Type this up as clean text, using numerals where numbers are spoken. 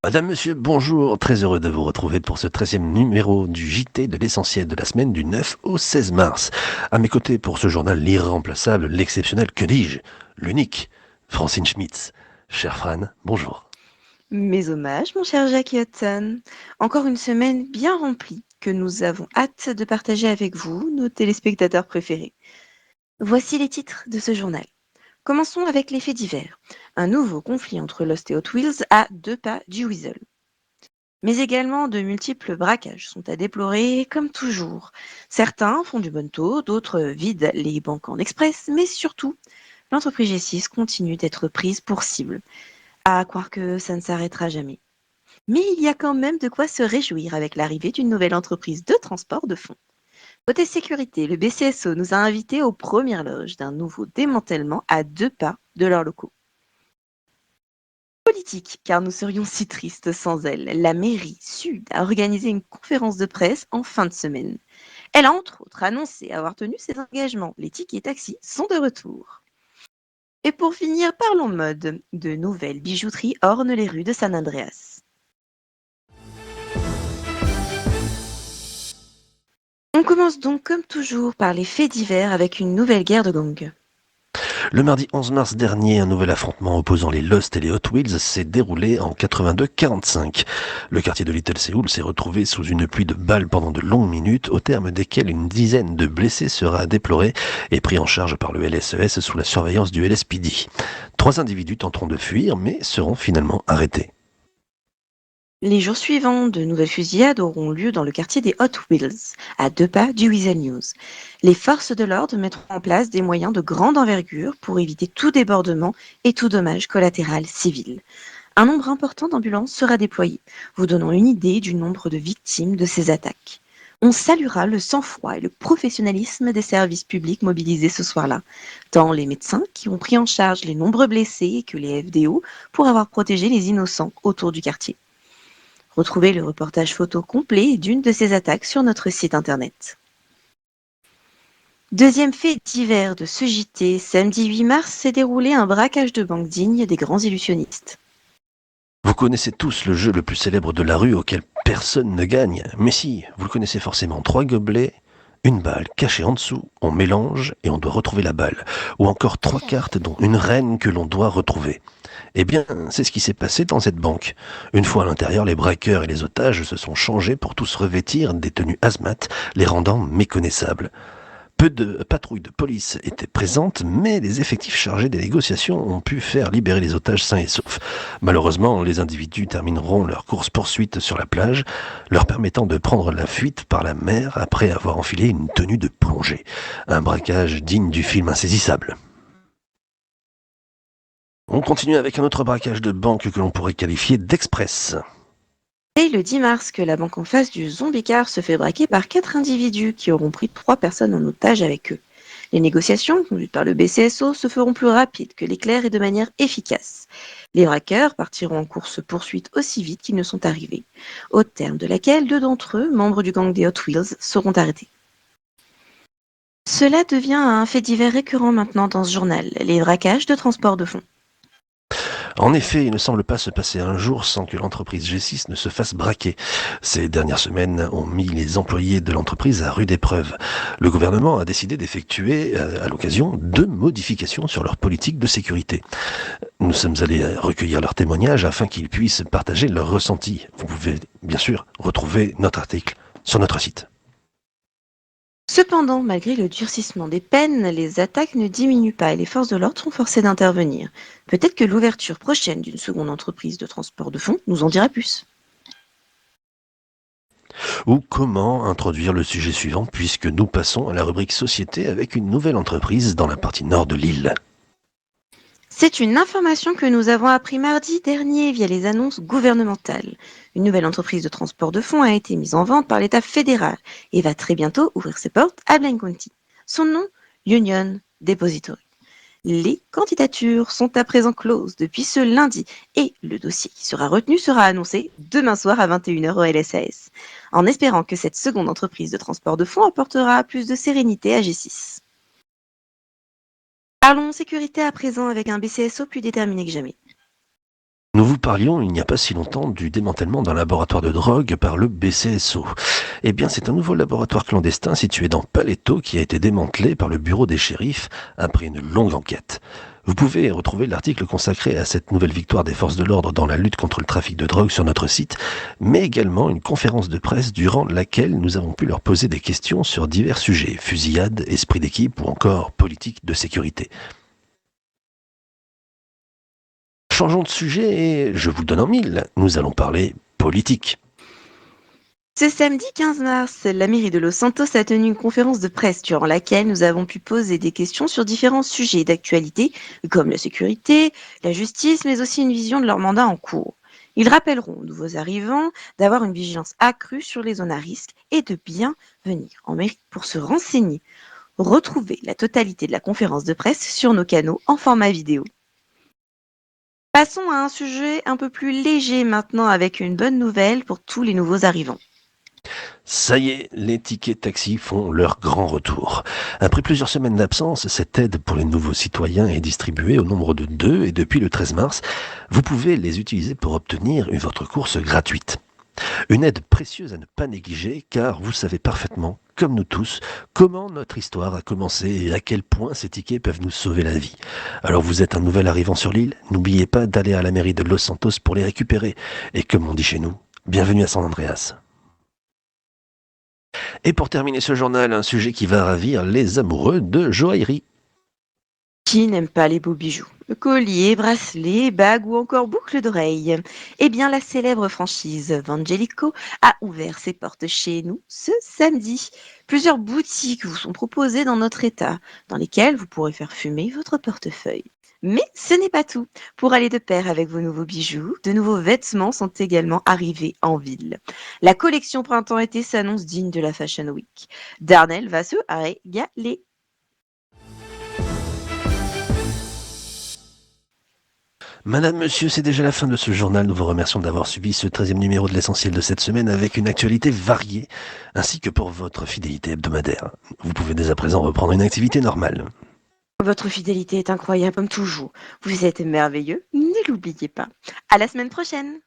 Madame, monsieur, bonjour. Très heureux de vous retrouver pour ce 13e numéro du JT de l'essentiel de la semaine du 9 au 16 mars. À mes côtés pour ce journal l'irremplaçable, l'exceptionnel, que dis-je, l'unique, Francine Schmitz. Cher Fran, bonjour. Mes hommages, mon cher Jackie Hudson. Encore une semaine bien remplie que nous avons hâte de partager avec vous, nos téléspectateurs préférés. Voici les titres de ce journal. Commençons avec les faits divers. Un nouveau conflit entre Lost et Hot Wheels à 2 pas du Weasel. Mais également de multiples braquages sont à déplorer, comme toujours. Certains font du bon taux, d'autres vident les banques en express, mais surtout, l'entreprise G6 continue d'être prise pour cible. À croire que ça ne s'arrêtera jamais. Mais il y a quand même de quoi se réjouir avec l'arrivée d'une nouvelle entreprise de transport de fonds. Côté sécurité, le BCSO nous a invités aux premières loges d'un nouveau démantèlement à 2 pas de leurs locaux. Politique, car nous serions si tristes sans elle. La mairie Sud a organisé une conférence de presse en fin de semaine. Elle a entre autres annoncé avoir tenu ses engagements. Les tickets taxis sont de retour. Et pour finir, parlons mode. De nouvelles bijouteries ornent les rues de San Andreas. On commence donc comme toujours par les faits divers avec une nouvelle guerre de gangs. Le mardi 11 mars dernier, un nouvel affrontement opposant les Lost et les Hot Wheels s'est déroulé en 82-45. Le quartier de Little Seoul s'est retrouvé sous une pluie de balles pendant de longues minutes, au terme desquelles une dizaine de blessés sera déplorée et pris en charge par le LSES sous la surveillance du LSPD. 3 individus tenteront de fuir, mais seront finalement arrêtés. Les jours suivants, de nouvelles fusillades auront lieu dans le quartier des Hot Wheels, à 2 pas du Weasel News. Les forces de l'ordre mettront en place des moyens de grande envergure pour éviter tout débordement et tout dommage collatéral civil. Un nombre important d'ambulances sera déployé, vous donnant une idée du nombre de victimes de ces attaques. On saluera le sang-froid et le professionnalisme des services publics mobilisés ce soir-là, tant les médecins qui ont pris en charge les nombreux blessés que les FDO pour avoir protégé les innocents autour du quartier. Retrouvez le reportage photo complet d'une de ces attaques sur notre site internet. Deuxième fait divers de ce JT, samedi 8 mars s'est déroulé un braquage de banque digne des grands illusionnistes. Vous connaissez tous le jeu le plus célèbre de la rue auquel personne ne gagne. Mais si, vous le connaissez forcément. 3 gobelets, une balle cachée en dessous, on mélange et on doit retrouver la balle. Ou encore 3 cartes dont une reine que l'on doit retrouver. Eh bien, c'est ce qui s'est passé dans cette banque. Une fois à l'intérieur, les braqueurs et les otages se sont changés pour tous revêtir des tenues hazmat, les rendant méconnaissables. Peu de patrouilles de police étaient présentes, mais les effectifs chargés des négociations ont pu faire libérer les otages sains et saufs. Malheureusement, les individus termineront leur course-poursuite sur la plage, leur permettant de prendre la fuite par la mer après avoir enfilé une tenue de plongée. Un braquage digne du film Insaisissable. On continue avec un autre braquage de banque que l'on pourrait qualifier d'express. Et le 10 mars que la banque en face du Zombie-Car se fait braquer par 4 individus qui auront pris 3 personnes en otage avec eux. Les négociations, conduites par le BCSO, se feront plus rapides que l'éclair et de manière efficace. Les braqueurs partiront en course-poursuite aussi vite qu'ils ne sont arrivés, au terme de laquelle 2 d'entre eux, membres du gang des Hot Wheels, seront arrêtés. Cela devient un fait divers récurrent maintenant dans ce journal, les braquages de transport de fonds. En effet, il ne semble pas se passer un jour sans que l'entreprise G6 ne se fasse braquer. Ces dernières semaines ont mis les employés de l'entreprise à rude épreuve. Le gouvernement a décidé d'effectuer, à l'occasion, 2 modifications sur leur politique de sécurité. Nous sommes allés recueillir leurs témoignages afin qu'ils puissent partager leurs ressentis. Vous pouvez, bien sûr, retrouver notre article sur notre site. Cependant, malgré le durcissement des peines, les attaques ne diminuent pas et les forces de l'ordre sont forcées d'intervenir. Peut-être que l'ouverture prochaine d'une seconde entreprise de transport de fonds nous en dira plus. Ou comment introduire le sujet suivant puisque nous passons à la rubrique société avec une nouvelle entreprise dans la partie nord de l'île. C'est une information que nous avons appris mardi dernier via les annonces gouvernementales. Une nouvelle entreprise de transport de fonds a été mise en vente par l'État fédéral et va très bientôt ouvrir ses portes à Blaine County. Son nom, Union Depository. Les candidatures sont à présent closes depuis ce lundi et le dossier qui sera retenu sera annoncé demain soir à 21 h au LSAS, en espérant que cette seconde entreprise de transport de fonds apportera plus de sérénité à G6. Parlons sécurité à présent avec un BCSO plus déterminé que jamais. Nous vous parlions il n'y a pas si longtemps du démantèlement d'un laboratoire de drogue par le BCSO. Eh bien, c'est un nouveau laboratoire clandestin situé dans Paleto qui a été démantelé par le bureau des shérifs après une longue enquête. Vous pouvez retrouver l'article consacré à cette nouvelle victoire des forces de l'ordre dans la lutte contre le trafic de drogue sur notre site, mais également une conférence de presse durant laquelle nous avons pu leur poser des questions sur divers sujets, fusillade, esprit d'équipe ou encore politique de sécurité. Changeons de sujet et je vous le donne en mille, nous allons parler politique. Ce samedi 15 mars, la mairie de Los Santos a tenu une conférence de presse durant laquelle nous avons pu poser des questions sur différents sujets d'actualité, comme la sécurité, la justice, mais aussi une vision de leur mandat en cours. Ils rappelleront aux nouveaux arrivants d'avoir une vigilance accrue sur les zones à risque et de bien venir en mairie pour se renseigner. Retrouvez la totalité de la conférence de presse sur nos canaux en format vidéo. Passons à un sujet un peu plus léger maintenant avec une bonne nouvelle pour tous les nouveaux arrivants. Ça y est, les tickets taxi font leur grand retour. Après plusieurs semaines d'absence, cette aide pour les nouveaux citoyens est distribuée au nombre de 2 et depuis le 13 mars, vous pouvez les utiliser pour obtenir votre course gratuite. Une aide précieuse à ne pas négliger car vous savez parfaitement, comme nous tous, comment notre histoire a commencé et à quel point ces tickets peuvent nous sauver la vie. Alors vous êtes un nouvel arrivant sur l'île, n'oubliez pas d'aller à la mairie de Los Santos pour les récupérer. Et comme on dit chez nous, bienvenue à San Andreas. Et pour terminer ce journal, un sujet qui va ravir les amoureux de joaillerie. Qui n'aime pas les beaux bijoux? Colliers, bracelets, bagues ou encore boucles d'oreilles. Eh bien, la célèbre franchise Vangelico a ouvert ses portes chez nous ce samedi. Plusieurs boutiques vous sont proposées dans notre état, dans lesquelles vous pourrez faire fumer votre portefeuille. Mais ce n'est pas tout. Pour aller de pair avec vos nouveaux bijoux, de nouveaux vêtements sont également arrivés en ville. La collection printemps-été s'annonce digne de la Fashion Week. Darnell va se régaler. Madame, monsieur, c'est déjà la fin de ce journal. Nous vous remercions d'avoir suivi ce 13e numéro de l'essentiel de cette semaine avec une actualité variée, ainsi que pour votre fidélité hebdomadaire. Vous pouvez dès à présent reprendre une activité normale. Votre fidélité est incroyable comme toujours. Vous êtes merveilleux, ne l'oubliez pas. À la semaine prochaine!